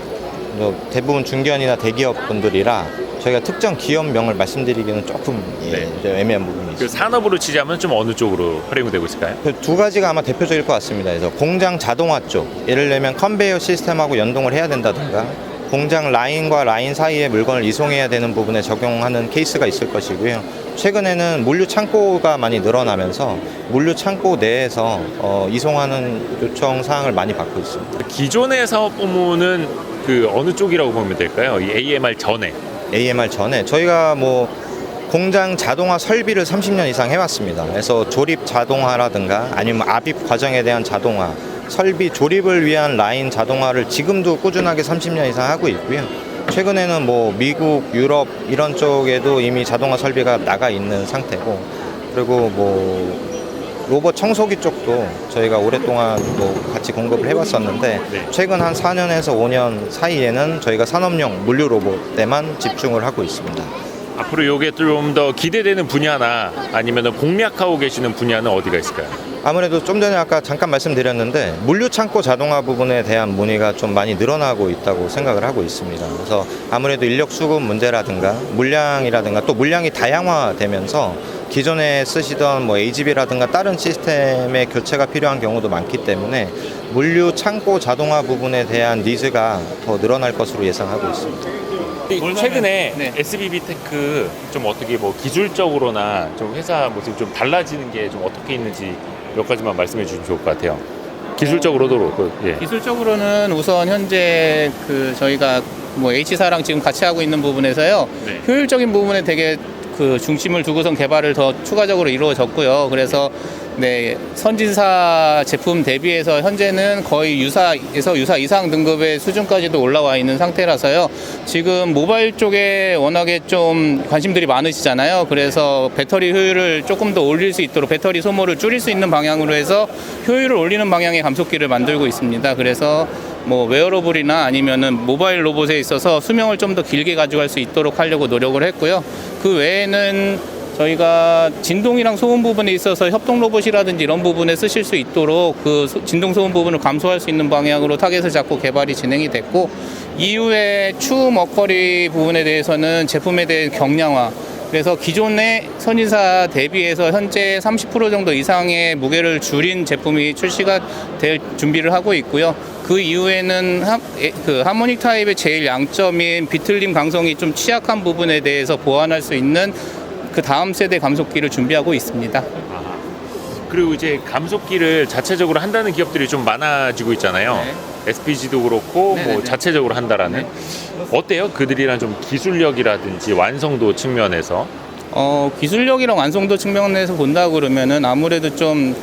대부분 중견이나 대기업 분들이라 저희가 특정 기업명을 말씀드리기는 조금 이제 애매한 부분이 그 있습니다. 산업으로 치자면 좀 어느 쪽으로 활용되고 있을까요? 그 두 가지가 아마 대표적일 것 같습니다. 그래서 공장 자동화 쪽, 예를 들면 컨베이어 시스템하고 연동을 해야 된다든가 공장 라인과 라인 사이에 물건을 이송해야 되는 부분에 적용하는 케이스가 있을 것이고요. 최근에는 물류 창고가 많이 늘어나면서 물류 창고 내에서 이송하는 요청 사항을 많이 받고 있습니다. 기존의 사업 부문은 그 어느 쪽이라고 보면 될까요? 이 AMR 전에. AMR 전에 저희가 뭐 공장 자동화 설비를 30년 이상 해왔습니다. 그래서 조립 자동화라든가 아니면 압입 과정에 대한 자동화, 설비 조립을 위한 라인 자동화를 지금도 꾸준하게 30년 이상 하고 있고요. 최근에는 뭐 미국, 유럽 이런 쪽에도 이미 자동화 설비가 나가 있는 상태고, 그리고 뭐 로봇 청소기 쪽도 저희가 오랫동안 뭐 같이 공급을 해왔었는데 최근 한 4년에서 5년 사이에는 저희가 산업용 물류 로봇에만 집중을 하고 있습니다. 앞으로 이게 좀 더 기대되는 분야나 아니면 공략하고 계시는 분야는 어디가 있을까요? 아무래도 좀 전에 아까 잠깐 말씀드렸는데 물류 창고 자동화 부분에 대한 문의가 좀 많이 늘어나고 있다고 생각을 하고 있습니다. 그래서 아무래도 인력 수급 문제라든가 물량이라든가 또 물량이 다양화되면서 기존에 쓰시던 뭐 AGV라든가 다른 시스템의 교체가 필요한 경우도 많기 때문에 물류 창고 자동화 부분에 대한 니즈가 더 늘어날 것으로 예상하고 있습니다. 최근에 SBB테크 좀 어떻게 뭐 기술적으로나 좀 회사 모습이 좀 달라지는 게 좀 어떻게 있는지 몇 가지만 말씀해 주시면 좋을 것 같아요. 기술적으로도 그렇고. 기술적으로는 우선 현재 그 저희가 뭐 H사랑 지금 같이 하고 있는 부분에서요. 효율적인 부분에 되게 그 중심을 두고선 개발을 더 추가적으로 이루어졌고요. 그래서 선진사 제품 대비해서 현재는 거의 유사에서 유사 이상 등급의 수준까지도 올라와 있는 상태라서요. 지금 모바일 쪽에 워낙에 좀 관심들이 많으시잖아요. 그래서 배터리 효율을 조금 더 올릴 수 있도록 배터리 소모를 줄일 수 있는 방향으로 해서 효율을 올리는 방향의 감속기를 만들고 있습니다. 그래서 뭐 웨어러블이나 아니면은 모바일 로봇에 있어서 수명을 좀 더 길게 가져갈 수 있도록 하려고 노력을 했고요. 그 외에는 저희가 진동이랑 소음 부분에 있어서 협동 로봇이라든지 이런 부분에 쓰실 수 있도록 그 진동 소음 부분을 감소할 수 있는 방향으로 타겟을 잡고 개발이 진행이 됐고, 이후에 추후 먹거리 부분에 대해서는 제품에 대한 경량화, 그래서 기존의 선진사 대비해서 현재 30% 정도 이상의 무게를 줄인 제품이 출시가 될 준비를 하고 있고요. 그 이후에는 하모닉 타입의 제일 양점인 비틀림 강성이 좀 취약한 부분에 대해서 보완할 수 있는 그 다음 세대 감속기를 준비하고 있습니다. 그리고 이제 감속기를 자체적으로 한다는 기업들이 좀 많아지고 있잖아요. SPG도 그렇고 뭐 자체적으로 한다라는. 어때요? 그들이랑 좀 기술력이라든지 완성도 측면에서? 기술력이랑 완성도 측면에서 본다 그러면은 아무래도 좀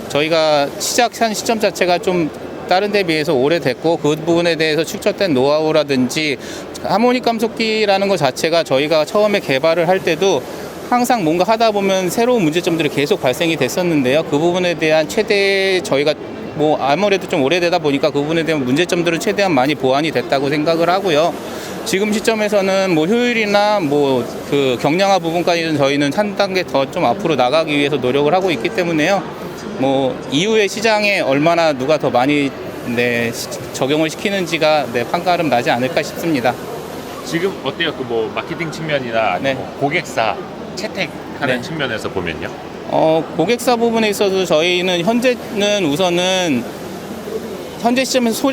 저희가 시작한 시점 자체가 좀 다른 데 비해서 오래됐고 그 부분에 대해서 축적된 노하우라든지 하모닉 감속기라는 것 자체가 저희가 처음에 개발을 할 때도 항상 뭔가 하다 보면 새로운 문제점들이 계속 발생이 됐었는데요. 그 부분에 대한 최대 저희가 뭐 아무래도 좀 오래되다 보니까 그 부분에 대한 문제점들은 최대한 많이 보완이 됐다고 생각을 하고요. 지금 시점에서는 뭐 효율이나 뭐 그 경량화 부분까지는 저희는 한 단계 더 좀 앞으로 나가기 위해서 노력을 하고 있기 때문에요. 뭐 이후에 시장에 얼마나 누가 더 많이 적용을 시키는지가 판가름 나지 않을까 싶습니다. 지금 어때요? 그 뭐 마케팅 측면이나 뭐 고객사 채택하는 측면에서 보면요? 고객사 부분에 있어서 저희는 현재는 우선은 현재 시점에서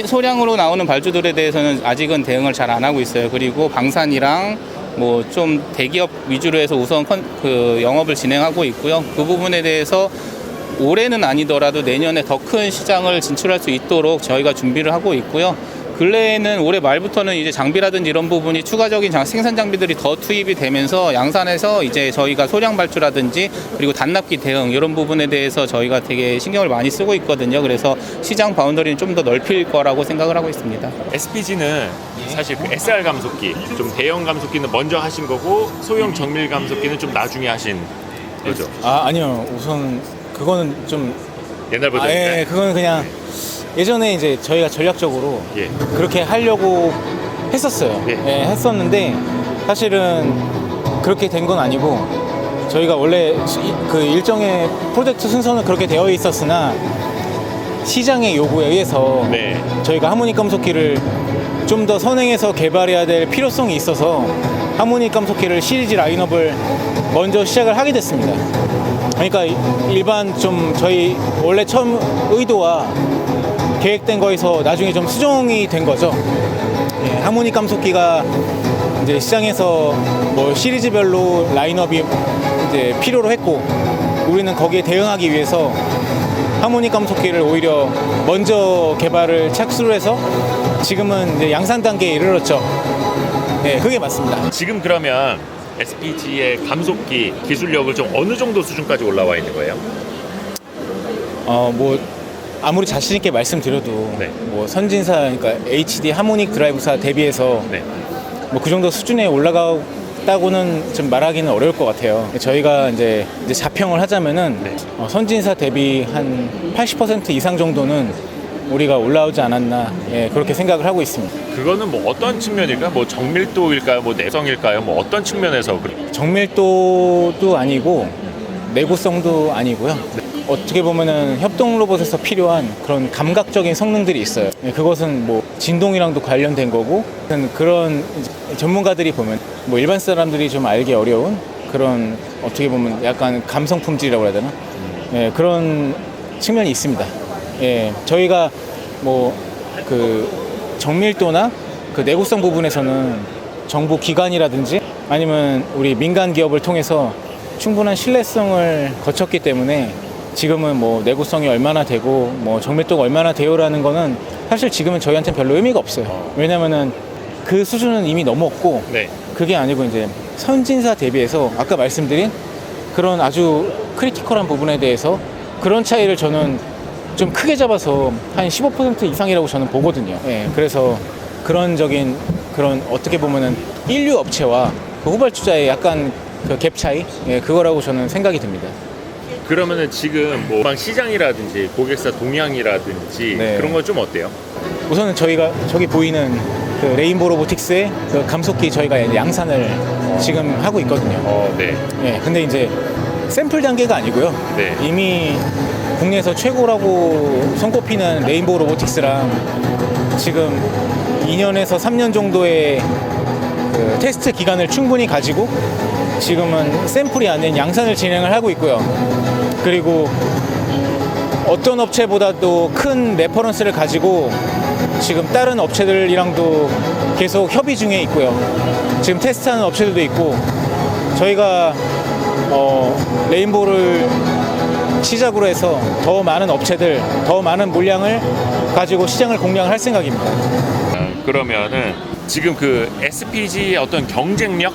소량으로 나오는 발주들에 대해서는 아직은 대응을 잘 안 하고 있어요. 그리고 방산이랑 뭐 좀 대기업 위주로 해서 우선 그 영업을 진행하고 있고요. 그 부분에 대해서 올해는 아니더라도 내년에 더 큰 시장을 진출할 수 있도록 저희가 준비를 하고 있고요. 근래에는 올해 말부터는 이제 장비라든지 이런 부분이 추가적인 생산 장비들이 더 투입이 되면서 양산에서 이제 저희가 소량 발주라든지 그리고 단납기 대응 이런 부분에 대해서 저희가 되게 신경을 많이 쓰고 있거든요. 그래서 시장 바운더리는 좀 더 넓힐 거라고 생각을 하고 있습니다. SPG는 사실 그 SR 감속기, 좀 대형 감속기는 먼저 하신 거고 소형 정밀 감속기는 좀 나중에 하신 거죠? 아니요. 우선 그거는 좀 옛날 버전인가요? 예, 그거는 그냥 예전에 이제 저희가 전략적으로 그렇게 하려고 했었어요. 했었는데 사실은 그렇게 된 건 아니고 저희가 원래 그 일정의 프로젝트 순서는 그렇게 되어 있었으나 시장의 요구에 의해서 저희가 하모닉 감속기를 좀 더 선행해서 개발해야 될 필요성이 있어서 하모닉 감속기를 시리즈 라인업을 먼저 시작을 하게 됐습니다. 그러니까 일반 좀 저희 원래 처음 의도와 계획된 거에서 나중에 좀 수정이 된 거죠. 하모닉 감속기가 이제 시장에서 뭐 시리즈별로 라인업이 이제 필요로 했고 우리는 거기에 대응하기 위해서 하모닉 감속기를 오히려 먼저 개발을 착수를 해서 지금은 이제 양산 단계에 이르렀죠. 그게 맞습니다. 지금 그러면 SPG의 감속기 기술력을 좀 어느 정도 수준까지 올라와 있는 거예요? 뭐 아무리 자신 있게 말씀드려도 뭐 선진사 그러니까 HD 하모닉 드라이브사 대비해서 뭐 그 정도 수준에 올라갔다고는 좀 말하기는 어려울 것 같아요. 저희가 이제 자평을 하자면은 선진사 대비 한 80% 이상 정도는 우리가 올라오지 않았나 그렇게 생각을 하고 있습니다. 그거는 뭐 어떤 측면일까요? 뭐 정밀도일까요? 뭐 내성일까요? 뭐 어떤 측면에서 정밀도도 아니고 내구성도 아니고요. 어떻게 보면은 협동 로봇에서 필요한 그런 감각적인 성능들이 있어요. 그것은 뭐 진동이랑도 관련된 거고 그런 전문가들이 보면 뭐 일반 사람들이 좀 알기 어려운 그런 어떻게 보면 약간 감성 품질이라고 해야 되나? 그런 측면이 있습니다. 저희가 뭐 그 정밀도나 그 내구성 부분에서는 정부 기관이라든지 아니면 우리 민간 기업을 통해서 충분한 신뢰성을 거쳤기 때문에 지금은 뭐 내구성이 얼마나 되고 뭐 정밀도가 얼마나 돼요라는 거는 사실 지금은 저희한테는 별로 의미가 없어요. 왜냐면은 그 수준은 이미 넘었고 그게 아니고 이제 선진사 대비해서 아까 말씀드린 그런 아주 크리티컬한 부분에 대해서 그런 차이를 저는 좀 크게 잡아서 한 15% 이상이라고 저는 보거든요. 그래서 그런 어떻게 보면은 인류 업체와 그 후발주자의 약간 그 갭 차이 그거라고 저는 생각이 듭니다. 그러면은 지금 뭐 시장이라든지 고객사 동향이라든지 그런 건 좀 어때요? 우선은 저희가 저기 보이는 그 레인보우 로보틱스의 그 감속기 저희가 양산을 지금 하고 있거든요. 근데 이제 샘플 단계가 아니고요. 이미 국내에서 최고라고 손꼽히는 레인보우 로보틱스랑 지금 2년에서 3년 정도의 그 테스트 기간을 충분히 가지고 지금은 샘플이 아닌 양산을 진행을 하고 있고요. 그리고 어떤 업체보다도 큰 레퍼런스를 가지고 지금 다른 업체들이랑도 계속 협의 중에 있고요. 지금 테스트하는 업체들도 있고 저희가 레인보우를 시작으로 해서 더 많은 업체들, 더 많은 물량을 가지고 시장을 공략을 할 생각입니다. 그러면은 지금 그 SPG의 어떤 경쟁력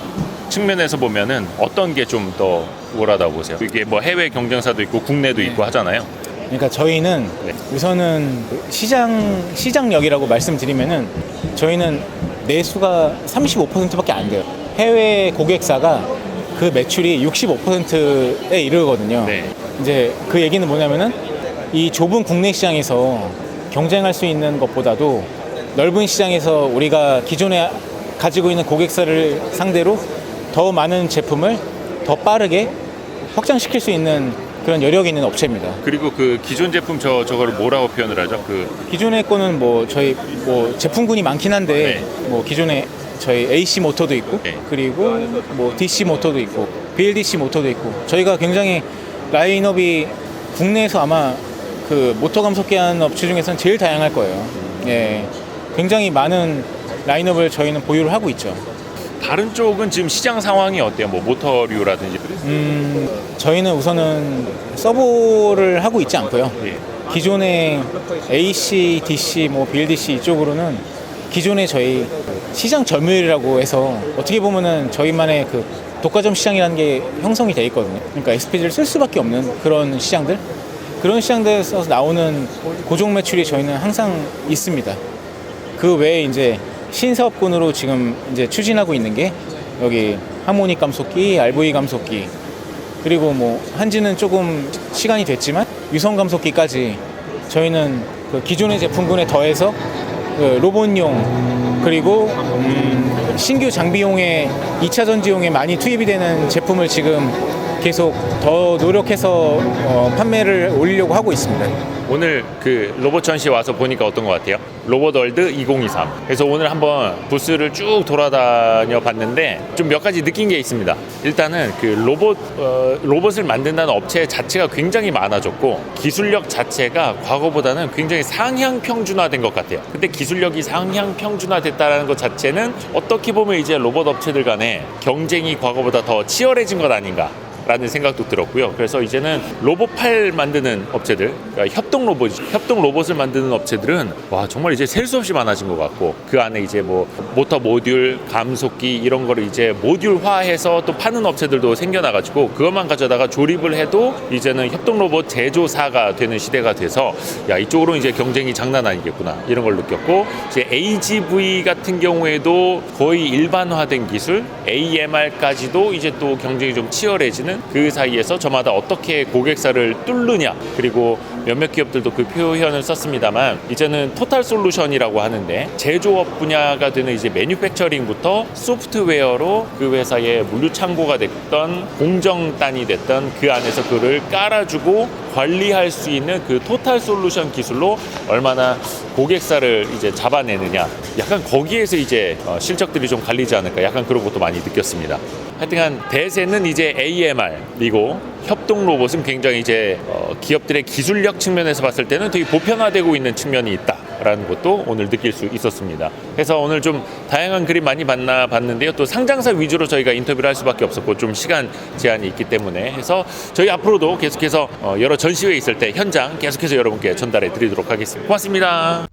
측면에서 보면은 어떤 게 좀 더 우월하다고 보세요? 이게 뭐 해외 경쟁사도 있고 국내도 있고 하잖아요. 그러니까 저희는 우선은 시장력이라고 말씀드리면은 저희는 내수가 35%밖에 안 돼요. 해외 고객사가 그 매출이 65%에 이르거든요. 이제 그 얘기는 뭐냐면은 이 좁은 국내 시장에서 경쟁할 수 있는 것보다도 넓은 시장에서 우리가 기존에 가지고 있는 고객사를 상대로 더 많은 제품을 더 빠르게 확장시킬 수 있는 그런 여력이 있는 업체입니다. 그리고 그 기존 제품 저거를 뭐라고 표현을 하죠? 그 기존의 거는 뭐 저희 뭐 제품군이 많긴 한데 뭐 기존에 저희 AC 모터도 있고 그리고 뭐 DC 모터도 있고 BLDC 모터도 있고 저희가 굉장히 라인업이 국내에서 아마 그 모터 감속기 하는 업체 중에서는 제일 다양할 거예요. 예, 굉장히 많은 라인업을 저희는 보유를 하고 있죠. 다른 쪽은 지금 시장 상황이 어때요? 뭐 모터류라든지. 저희는 우선은 서버를 하고 있지 않고요. 기존의 AC, DC, 뭐 BLDC 이쪽으로는 기존의 저희 시장 점유율이라고 해서 어떻게 보면은 저희만의 그 독과점 시장이라는 게 형성이 돼 있거든요. 그러니까 SPG를 쓸 수밖에 없는 그런 시장들에서 나오는 고정 매출이 저희는 항상 있습니다. 그 외에 이제 신사업군으로 지금 이제 추진하고 있는 게 여기 하모닉 감속기, RV 감속기, 그리고 뭐 한지는 조금 시간이 됐지만 유선 감속기까지 저희는 그 기존의 제품군에 더해서 그 로봇용 그리고 신규 장비용에 2차 전지용에 많이 투입이 되는 제품을 지금 계속 더 노력해서 판매를 올리려고 하고 있습니다. 오늘 그 로봇 전시회 와서 보니까 어떤 것 같아요? 로봇월드 2023. 그래서 오늘 한번 부스를 쭉 돌아다녀 봤는데 좀 몇 가지 느낀 게 있습니다. 일단은 그 로봇을 만든다는 업체 자체가 굉장히 많아졌고 기술력 자체가 과거보다는 굉장히 상향 평준화된 것 같아요. 근데 기술력이 상향 평준화됐다는 것 자체는 어떻게 보면 이제 로봇 업체들 간에 경쟁이 과거보다 더 치열해진 것 아닌가 라는 생각도 들었고요. 그래서 이제는 로봇팔 만드는 업체들, 그러니까 협동 로봇을 만드는 업체들은 와 정말 이제 셀 수 없이 많아진 것 같고 그 안에 이제 뭐 모터 모듈, 감속기 이런 거를 이제 모듈화해서 또 파는 업체들도 생겨나가지고 그것만 가져다가 조립을 해도 이제는 협동 로봇 제조사가 되는 시대가 돼서 야 이쪽으로 이제 경쟁이 장난 아니겠구나 이런 걸 느꼈고 이제 AGV 같은 경우에도 거의 일반화된 기술, AMR까지도 이제 또 경쟁이 좀 치열해지는 그 사이에서 저마다 어떻게 고객사를 뚫느냐 그리고 몇몇 기업들도 그 표현을 썼습니다만 이제는 토탈 솔루션이라고 하는데 제조업 분야가 되는 이제 매뉴팩처링부터 소프트웨어로 그 회사의 물류 창고가 됐던 공정단이 됐던 그 안에서 그를 깔아주고 관리할 수 있는 그 토탈 솔루션 기술로 얼마나 고객사를 이제 잡아내느냐 약간 거기에서 이제 실적들이 좀 갈리지 않을까 약간 그런 것도 많이 느꼈습니다. 하여튼간 대세는 이제 AMR이고 협동 로봇은 굉장히 이제 기업들의 기술력 측면에서 봤을 때는 되게 보편화되고 있는 측면이 있다라는 것도 오늘 느낄 수 있었습니다. 그래서 오늘 좀 다양한 그림 많이 봤는데요. 또 상장사 위주로 저희가 인터뷰를 할 수밖에 없었고 좀 시간 제한이 있기 때문에 해서 저희 앞으로도 계속해서 여러 전시회 있을 때 현장 계속해서 여러분께 전달해 드리도록 하겠습니다. 고맙습니다.